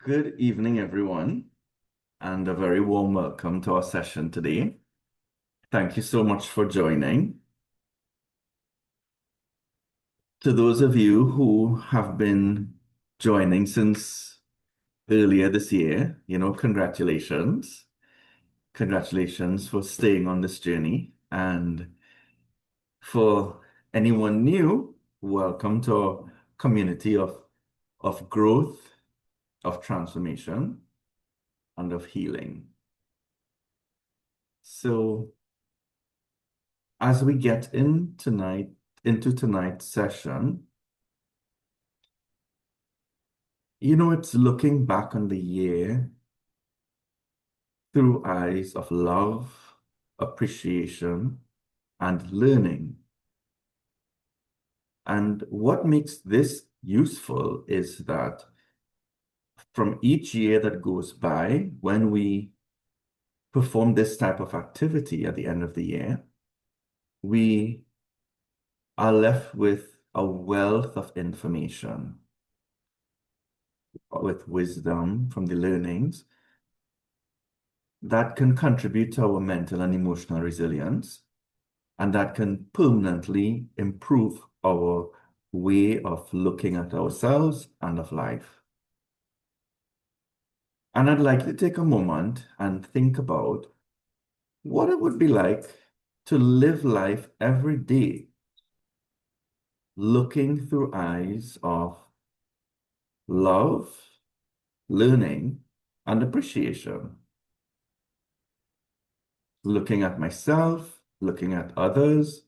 Good evening, everyone, and a very warm welcome to our session today. Thank you so much for joining. To those of you who have been joining since earlier this year, congratulations. Congratulations for staying on this journey. And for anyone new, welcome to our community of growth, of transformation, and of healing. So, as we get into tonight's session, it's looking back on the year through eyes of love, appreciation, and learning. And what makes this useful is that from each year that goes by, when we perform this type of activity at the end of the year, we are left with a wealth of information, with wisdom from the learnings that can contribute to our mental and emotional resilience, and that can permanently improve our way of looking at ourselves and of life. And I'd like to take a moment and think about what it would be like to live life every day looking through eyes of love, learning, and appreciation. Looking at myself, looking at others,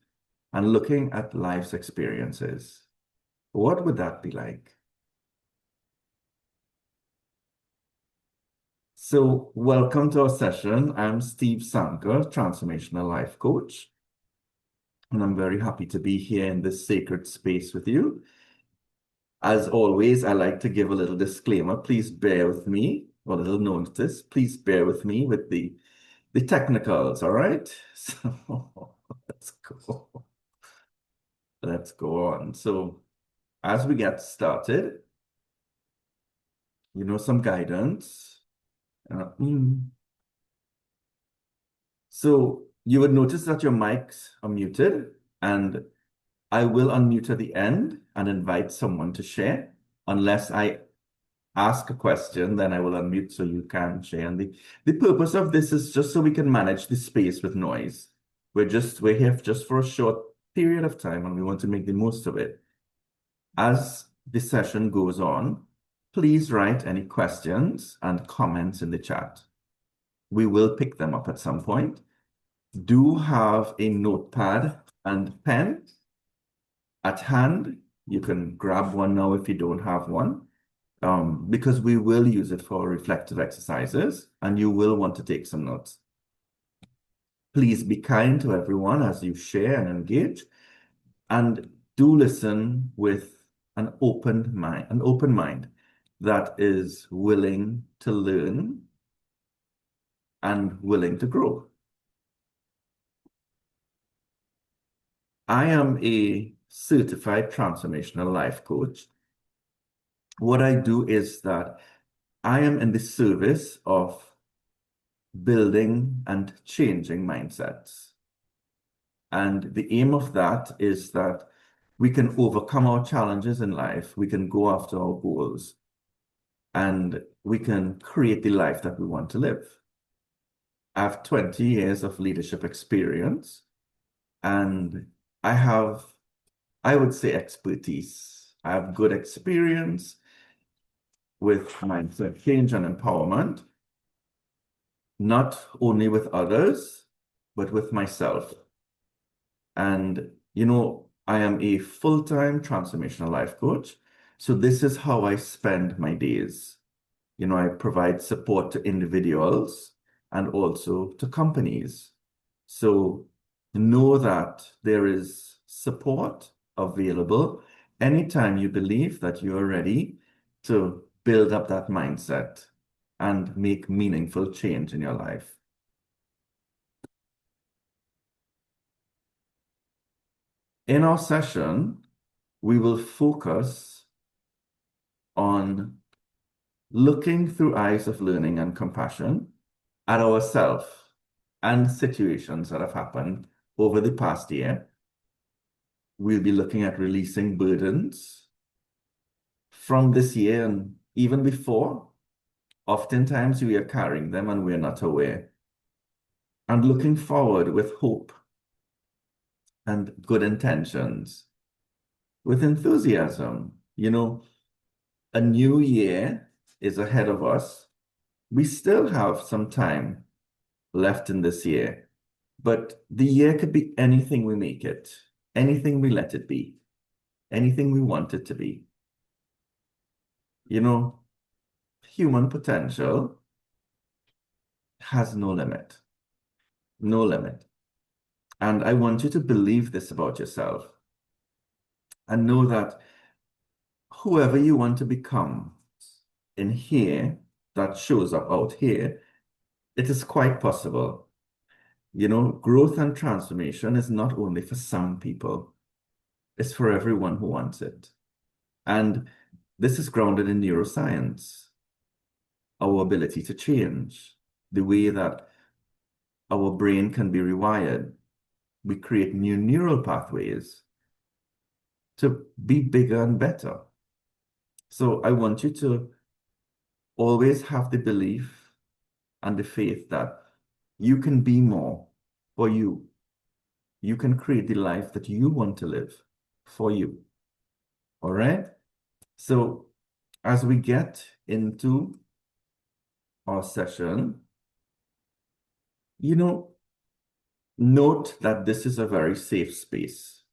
and looking at life's experiences. What would that be like? So, welcome to our session. I'm Steve Sankar, Transformational Life Coach, and I'm very happy to be here in this sacred space with you. As always, I like to give a little disclaimer. Please bear with me, or a little notice. Please bear with me with the technicals, all right? So, let's go. Let's go on. So, as we get started, some guidance. Uh, mm. So you would notice that your mics are muted, and I will unmute at the end and invite someone to share. Unless I ask a question, then I will unmute so you can share. And the purpose of this is just so we can manage the space with noise. We're here just for a short period of time, and we want to make the most of it. As the session goes on, please write any questions and comments in the chat. We will pick them up at some point. Do have a notepad and pen at hand. You can grab one now if you don't have one, because we will use it for reflective exercises, and you will want to take some notes. Please be kind to everyone as you share and engage, and do listen with an open mind that is willing to learn and willing to grow. I am a certified transformational life coach. What I do is that I am in the service of building and changing mindsets. And the aim of that is that we can overcome our challenges in life, we can go after our goals, and we can create the life that we want to live. I have 20 years of leadership experience, and I would say, expertise. I have good experience with mindset change and empowerment, not only with others, but with myself. And, I am a full-time transformational life coach. So this is how I spend my days. I provide support to individuals and also to companies. So know that there is support available anytime you believe that you are ready to build up that mindset and make meaningful change in your life. In our session, we will focus on looking through eyes of learning and compassion at ourselves and situations that have happened over the past year. We'll be looking at releasing burdens from this year and even before. Oftentimes we are carrying them and we're not aware. And looking forward with hope and good intentions, with enthusiasm. A new year is ahead of us. We still have some time left in this year, but the year could be anything we make it, anything we let it be, anything we want it to be. Human potential has no limit, no limit. And I want you to believe this about yourself and know that whoever you want to become in here, that shows up out here, it is quite possible. Growth and transformation is not only for some people, it's for everyone who wants it. And this is grounded in neuroscience, our ability to change, the way that our brain can be rewired. We create new neural pathways to be bigger and better. So I want you to always have the belief and the faith that you can be more for you. You can create the life that you want to live for you. All right? So as we get into our session, note that this is a very safe space.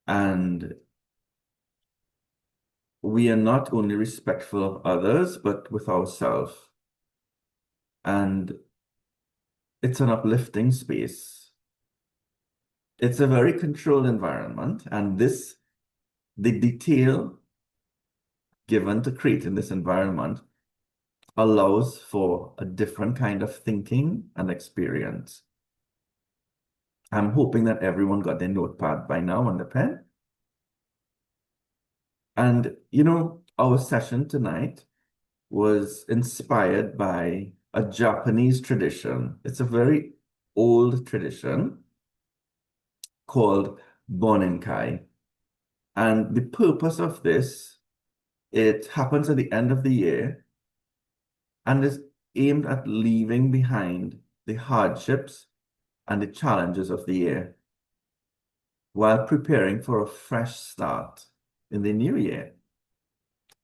And we are not only respectful of others, but with ourselves. And it's an uplifting space. It's a very controlled environment, and the detail given to creating this environment allows for a different kind of thinking and experience. I'm hoping that everyone got their notepad by now and the pen. And, our session tonight was inspired by a Japanese tradition. It's a very old tradition called Bonenkai. And the purpose of this, it happens at the end of the year and is aimed at leaving behind the hardships and the challenges of the year while preparing for a fresh start in the new year.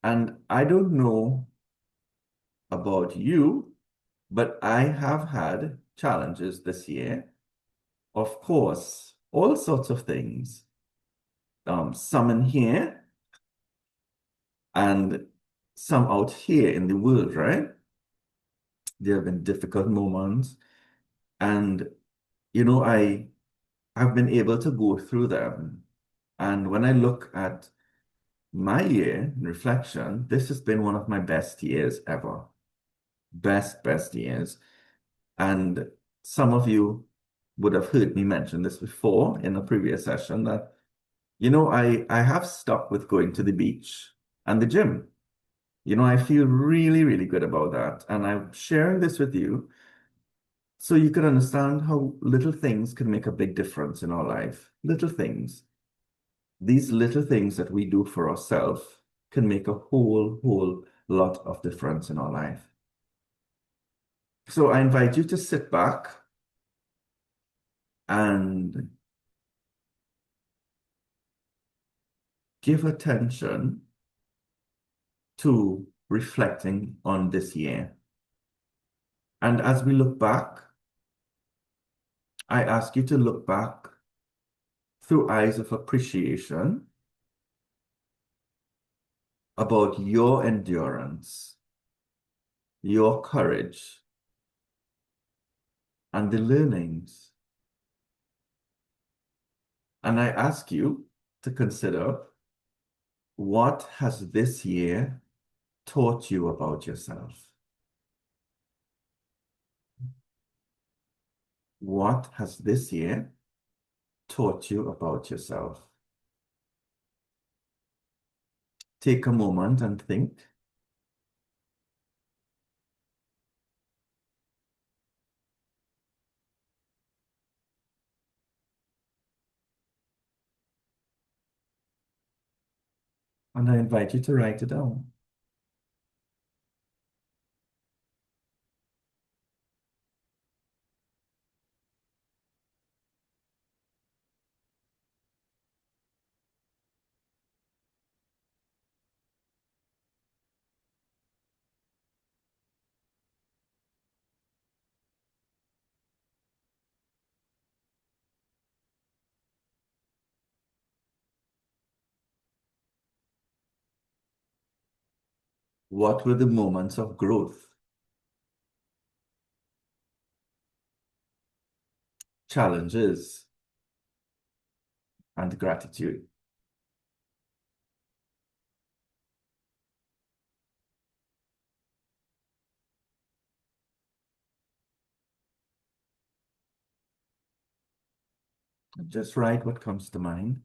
And I don't know about you, but I have had challenges this year. Of course, all sorts of things. Some in here and some out here in the world, right? There have been difficult moments. And, I've been able to go through them. And when I look at my year in reflection, this has been one of my best years ever. Best years. And some of you would have heard me mention this before in a previous session that, I have stuck with going to the beach and the gym. I feel really, really good about that. And I'm sharing this with you so you can understand how little things can make a big difference in our life. Little things. These little things that we do for ourselves can make a whole lot of difference in our life. So I invite you to sit back and give attention to reflecting on this year. And as we look back, I ask you to look back through eyes of appreciation about your endurance, your courage, and the learnings. And I ask you to consider, what has this year taught you about yourself? What has this year taught you about yourself? take a moment and think. And I invite you to write it down. What were the moments of growth, challenges, and gratitude? Just write what comes to mind.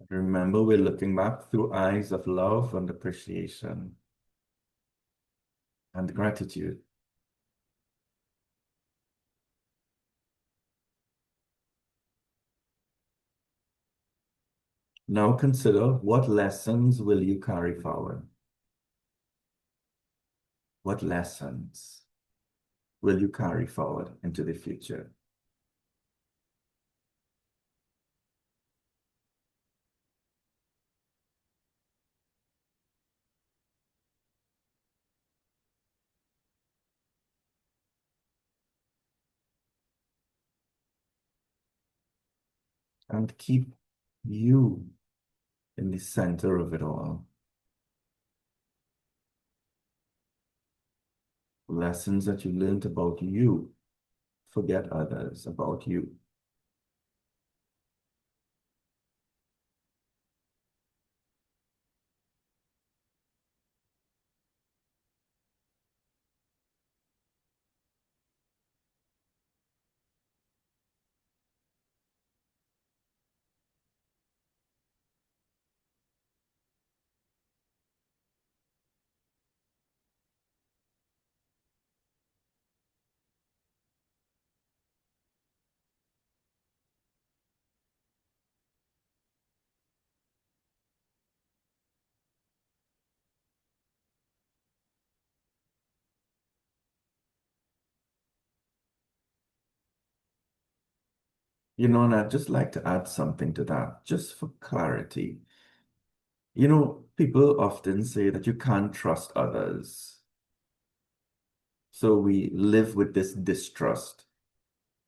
Remember, we're looking back through eyes of love and appreciation and gratitude. Now consider, what lessons will you carry forward? What lessons will you carry forward into the future? And keep you in the center of it all. Lessons that you learned about you. Forget others, about you. You know, and I'd just like to add something to that, just for clarity. You know, people often say that you can't trust others. So we live with this distrust.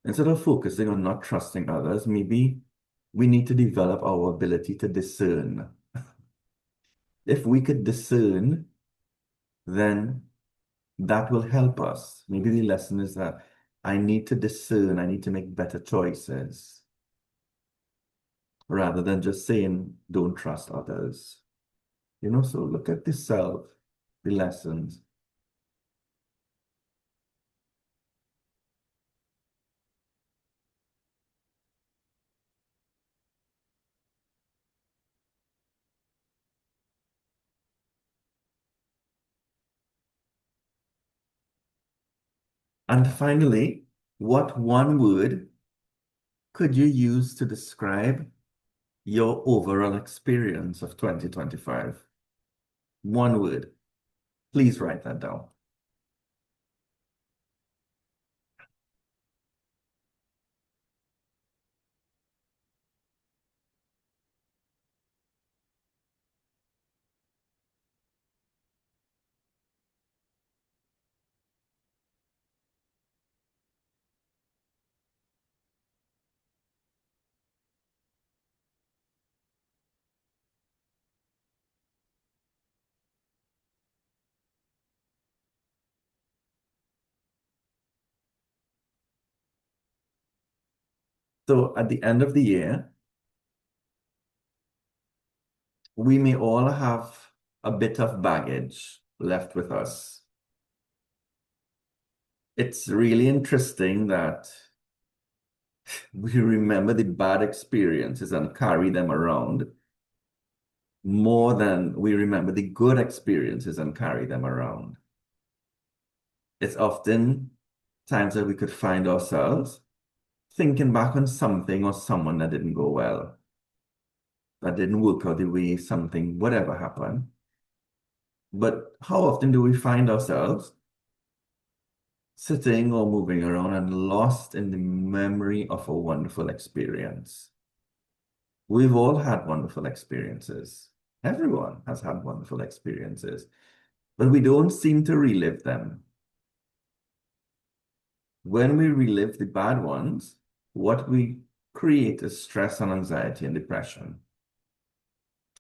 Instead of focusing on not trusting others, maybe we need to develop our ability to discern. If we could discern, then that will help us. Maybe the lesson is that I need to discern, I need to make better choices rather than just saying, don't trust others. You know, so look at the self, the lessons. And finally, what one word could you use to describe your overall experience of 2025? One word. Please write that down. So at the end of the year, we may all have a bit of baggage left with us. It's really interesting that we remember the bad experiences and carry them around more than we remember the good experiences and carry them around. It's often times that we could find ourselves thinking back on something or someone that didn't go well, that didn't work out the way something, whatever happened. But how often do we find ourselves sitting or moving around and lost in the memory of a wonderful experience? We've all had wonderful experiences. Everyone has had wonderful experiences, but we don't seem to relive them. When we relive the bad ones, what we create is stress and anxiety and depression.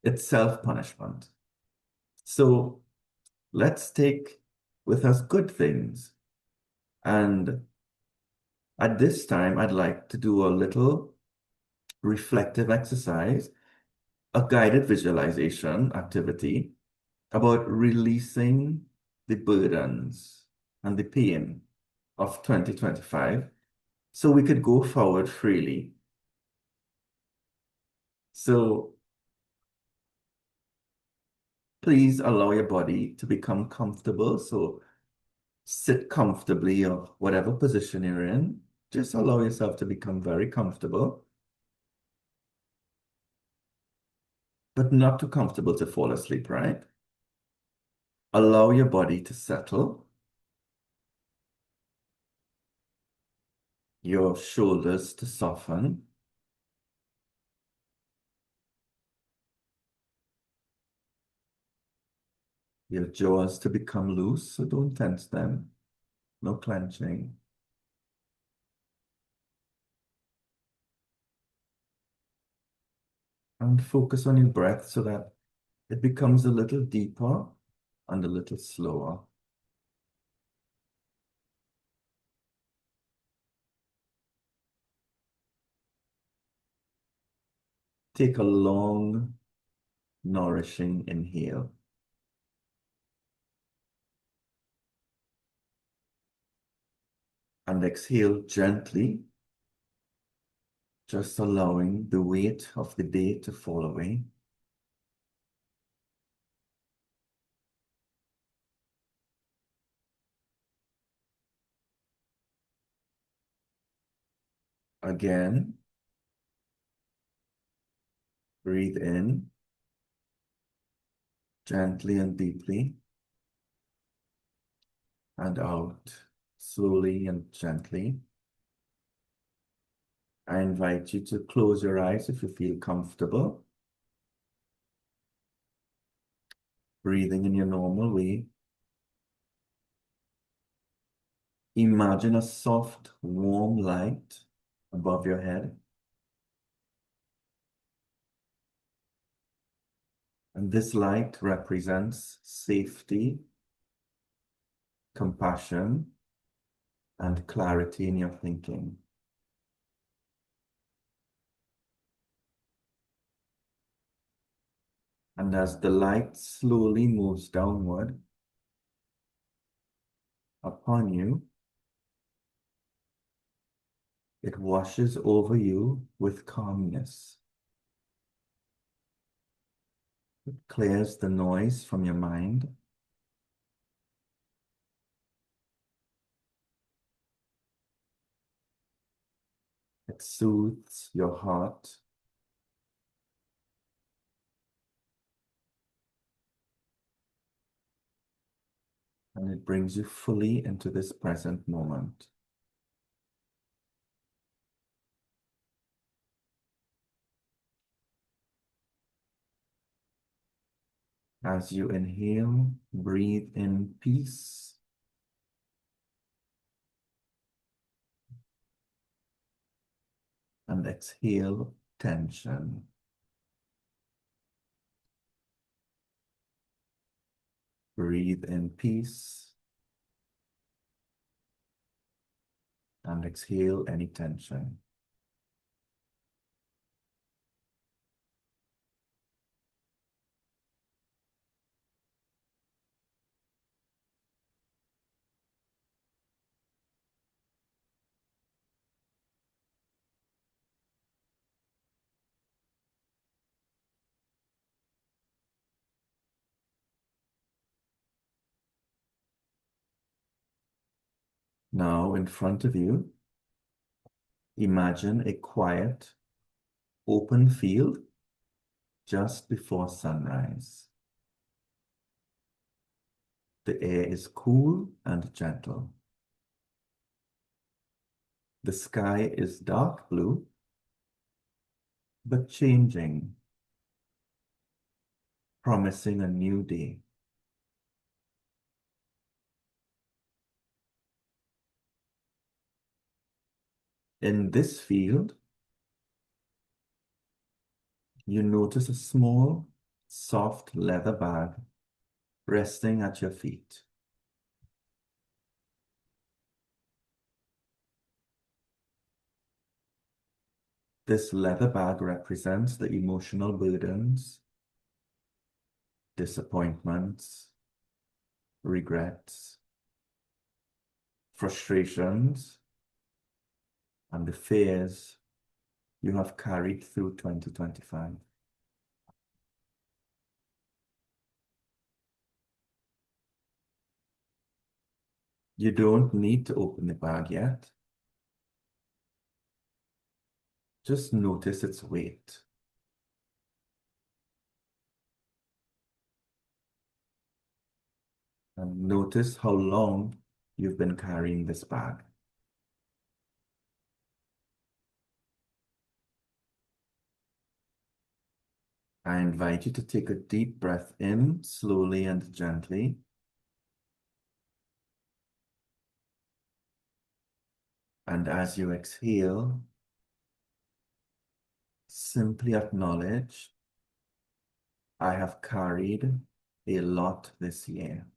It's self-punishment. So let's take with us good things. And at this time, I'd like to do a little reflective exercise, a guided visualization activity about releasing the burdens and the pain of 2025 so we could go forward freely. So please allow your body to become comfortable. So sit comfortably or whatever position you're in. Just allow yourself to become very comfortable, but not too comfortable to fall asleep, right? Allow your body to settle, your shoulders to soften, your jaws to become loose, so don't tense them, no clenching. And focus on your breath so that it becomes a little deeper and a little slower. Take a long, nourishing inhale. And exhale gently, just allowing the weight of the day to fall away. Again, breathe in gently and deeply, and out slowly and gently. I invite you to close your eyes if you feel comfortable. Breathing in your normal way. Imagine a soft, warm light above your head. And this light represents safety, compassion, and clarity in your thinking. And as the light slowly moves downward upon you, it washes over you with calmness. It clears the noise from your mind. that soothes your heart. And it brings you fully into this present moment. As you inhale, breathe in peace. And exhale tension. Breathe in peace. And exhale any tension. Now, in front of you, imagine a quiet, open field just before sunrise. The air is cool and gentle. The sky is dark blue, but changing, promising a new day. In this field, you notice a small, soft leather bag resting at your feet. This leather bag represents the emotional burdens, disappointments, regrets, frustrations, and the fears you have carried through 2025. You don't need to open the bag yet. Just notice its weight. And notice how long you've been carrying this bag. I invite you to take a deep breath in, slowly and gently. And as you exhale, simply acknowledge, I have carried a lot this year.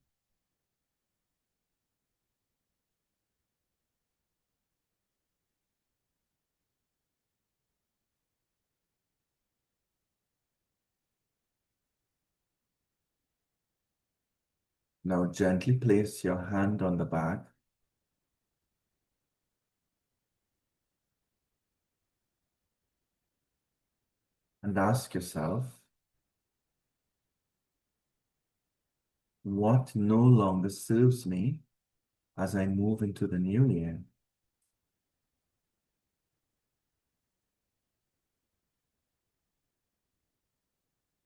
Now gently place your hand on the bag and ask yourself, what no longer serves me as I move into the new year?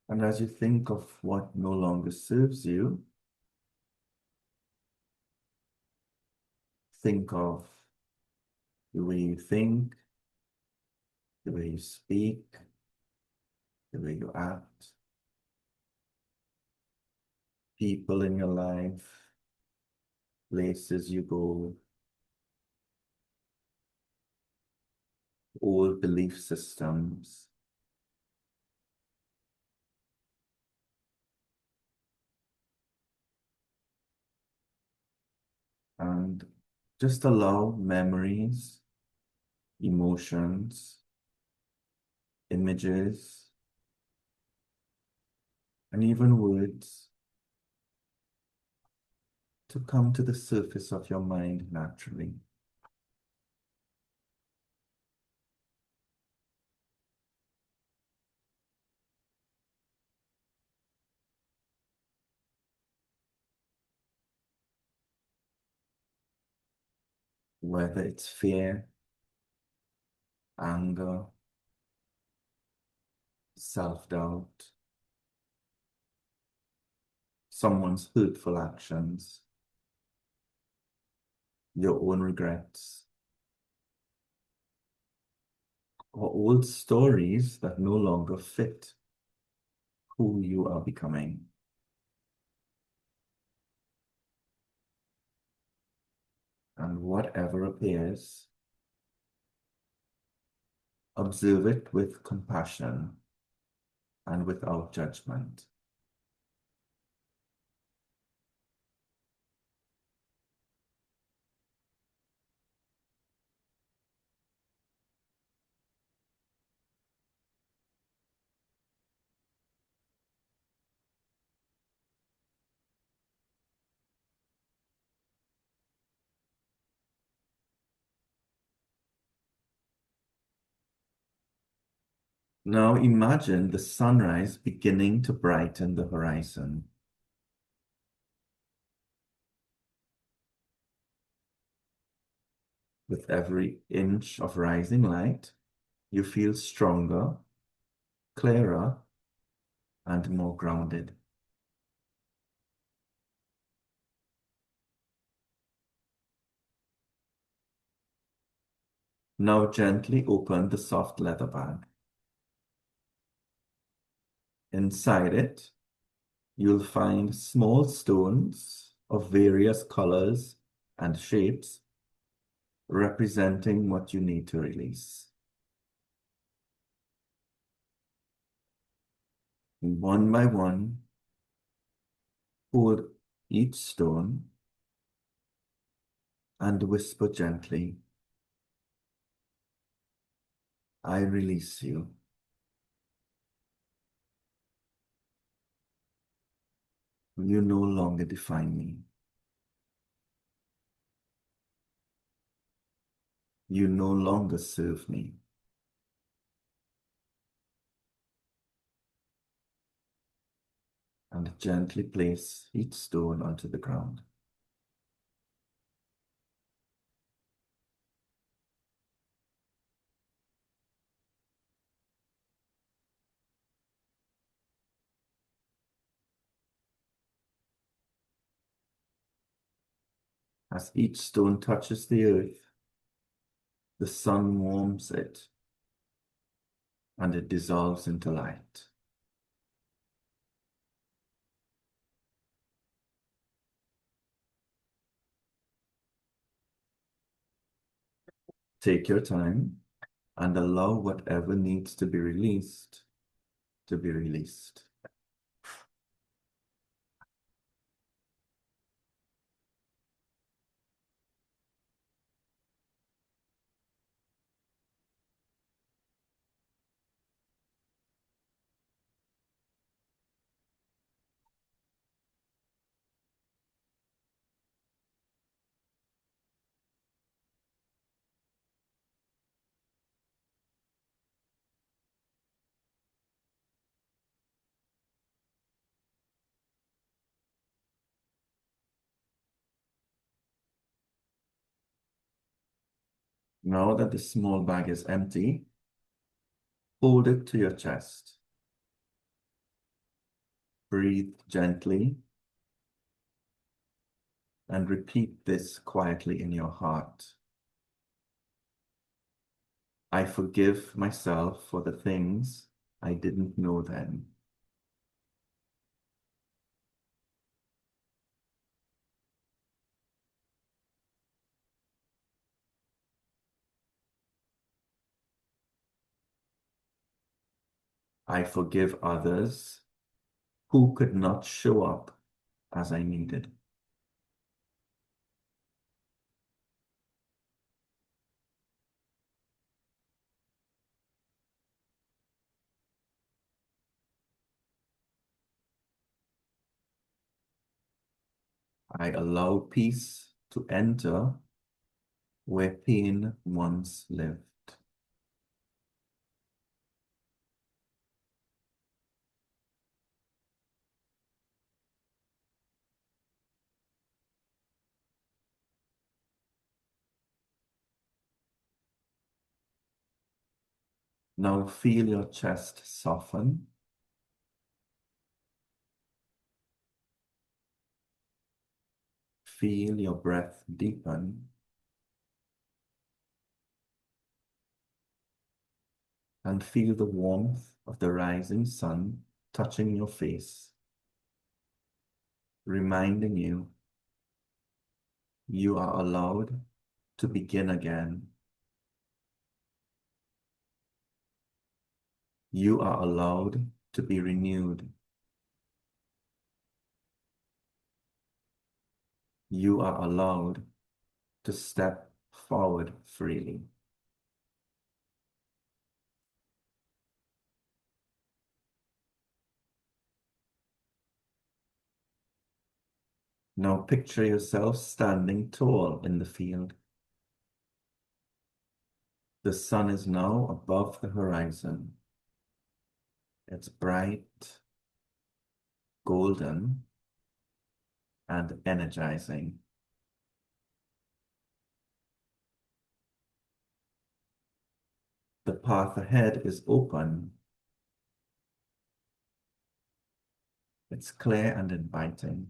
And as you think of what no longer serves you, think of the way you think, the way you speak, the way you act, people in your life, places you go, old belief systems. And just allow memories, emotions, images, and even words to come to the surface of your mind naturally. Whether it's fear, anger, self-doubt, someone's hurtful actions, your own regrets, or old stories that no longer fit who you are becoming. And whatever appears, observe it with compassion and without judgment. Now imagine the sunrise beginning to brighten the horizon. With every inch of rising light, you feel stronger, clearer, and more grounded. Now gently open the soft leather bag. Inside it, you'll find small stones of various colors and shapes representing what you need to release. One by one, hold each stone and whisper gently, I release you. You no longer define me. You no longer serve me. And gently place each stone onto the ground. As each stone touches the earth, the sun warms it and it dissolves into light. Take your time and allow whatever needs to be released to be released. Now that the small bag is empty, hold it to your chest. Breathe gently and repeat this quietly in your heart. I forgive myself for the things I didn't know then. I forgive others who could not show up as I needed. I allow peace to enter where pain once lived. Now feel your chest soften. Feel your breath deepen. And feel the warmth of the rising sun touching your face, reminding you you are allowed to begin again. You are allowed to be renewed. You are allowed to step forward freely. Now picture yourself standing tall in the field. The sun is now above the horizon. It's bright, golden, and energizing. The path ahead is open. It's clear and inviting.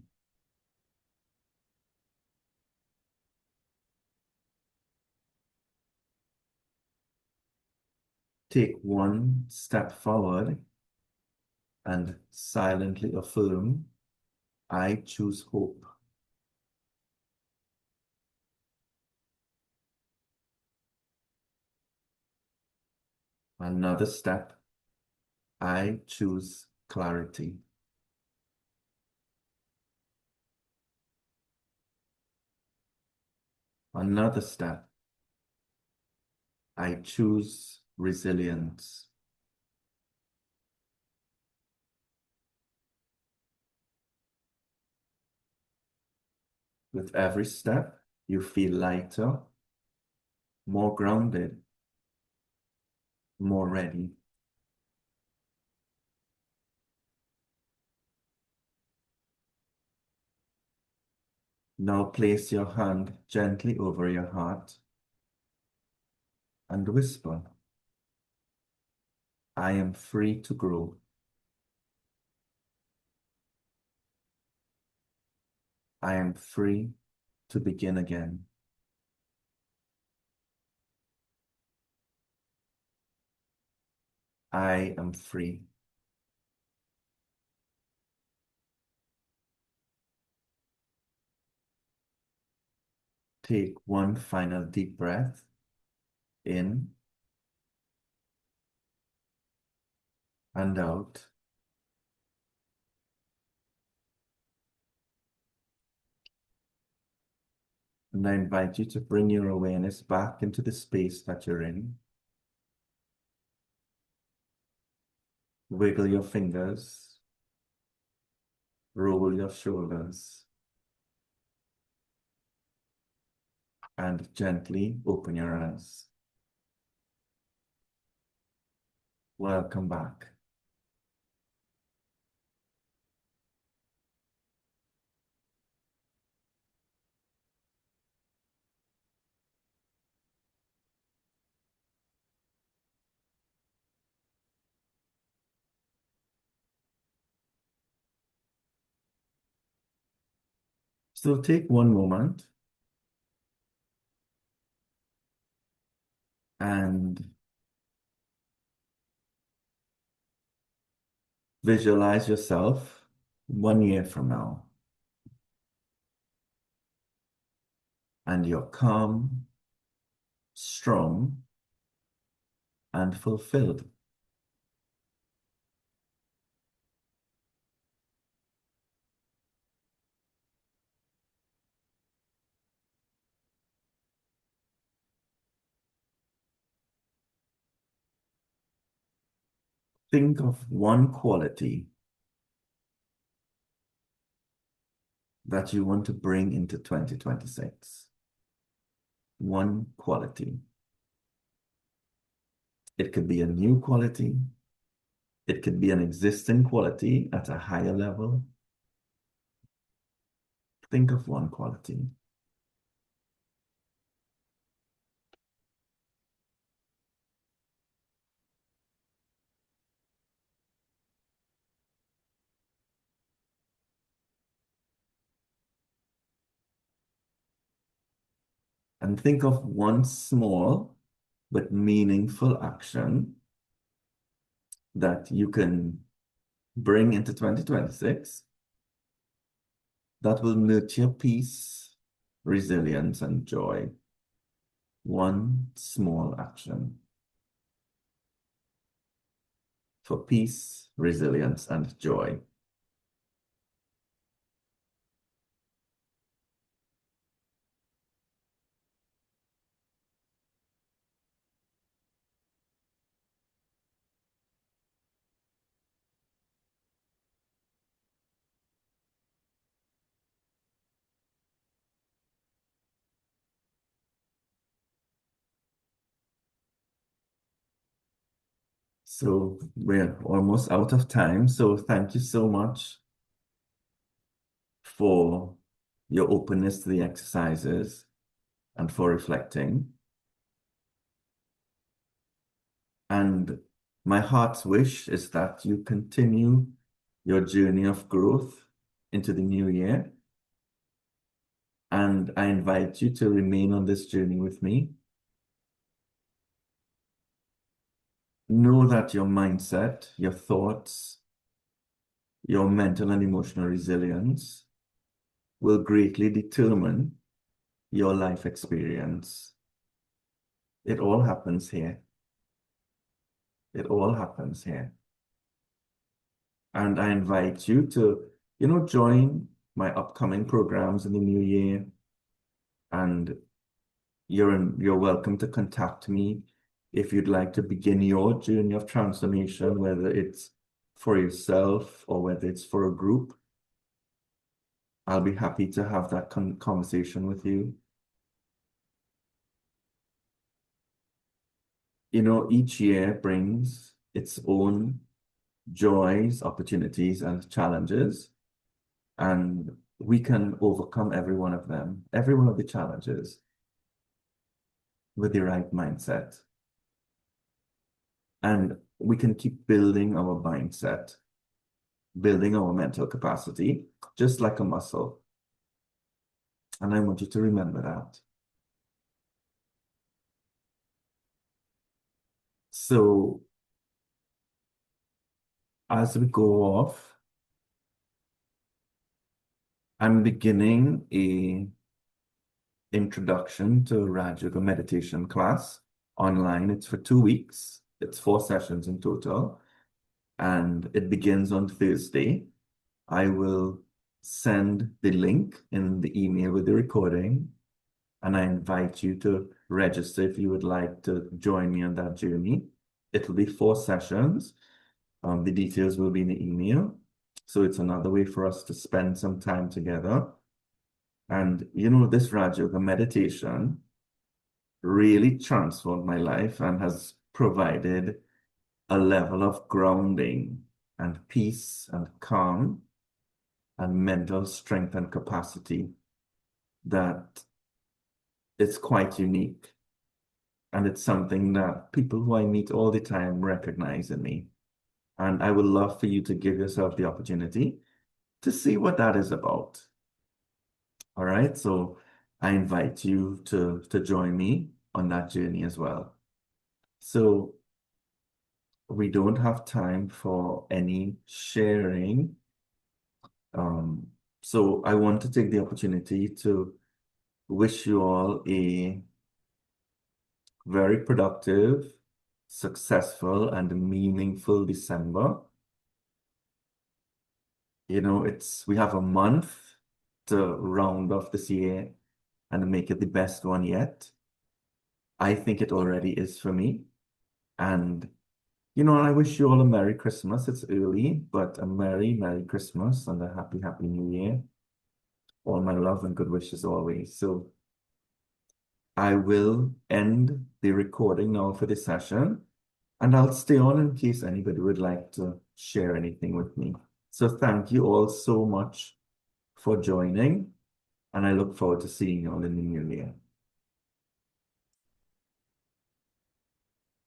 Take one step forward and silently affirm, I choose hope. Another step, I choose clarity. Another step, I choose resilience. With every step, you feel lighter, more grounded, more ready. Now place your hand gently over your heart and whisper, I am free to grow. I am free to begin again. I am free. Take one final deep breath in and out. And I invite you to bring your awareness back into the space that you're in. Wiggle your fingers, roll your shoulders, and gently open your eyes. Welcome back. So take one moment and visualize yourself 1 year from now. And you're calm, strong, and fulfilled. Think of one quality that you want to bring into 2026. One quality. It could be a new quality. It could be an existing quality at a higher level. Think of one quality. and think of one small but meaningful action that you can bring into 2026 that will nurture peace, resilience, and joy. One small action for peace, resilience, and joy. So we're almost out of time. So thank you so much for your openness to the exercises and for reflecting. And my heart's wish is that you continue your journey of growth into the new year. And I invite you to remain on this journey with me. Know that your mindset, your thoughts, your mental and emotional resilience will greatly determine your life experience. It all happens here. It all happens here. And I invite you to, join my upcoming programs in the new year. And you're welcome to contact me if you'd like to begin your journey of transformation, whether it's for yourself or whether it's for a group. I'll be happy to have that conversation with you. Each year brings its own joys, opportunities, and challenges, and we can overcome every one of them, every one of the challenges, with the right mindset. And we can keep building our mindset, building our mental capacity, just like a muscle. And I want you to remember that. So as we go off, I'm beginning a introduction to Raj Yoga meditation class online. It's for 2 weeks. It's 4 sessions in total. And it begins on Thursday. I will send the link in the email with the recording. And I invite you to register if you would like to join me on that journey. It'll be 4 sessions. The details will be in the email. So it's another way for us to spend some time together. And this Raj Yoga meditation really transformed my life and has provided a level of grounding and peace and calm and mental strength and capacity that it's quite unique. And it's something that people who I meet all the time recognize in me. And I would love for you to give yourself the opportunity to see what that is about. All right, so I invite you to join me on that journey as well. So we don't have time for any sharing. So I want to take the opportunity to wish you all a very productive, successful, and meaningful December. We have a month to round off this year and make it the best one yet. I think it already is for me. And, I wish you all a Merry Christmas. It's early, but a Merry, Merry Christmas and a Happy, Happy New Year. All my love and good wishes always. So I will end the recording now for this session, and I'll stay on in case anybody would like to share anything with me. So thank you all so much for joining, and I look forward to seeing you all in the new year.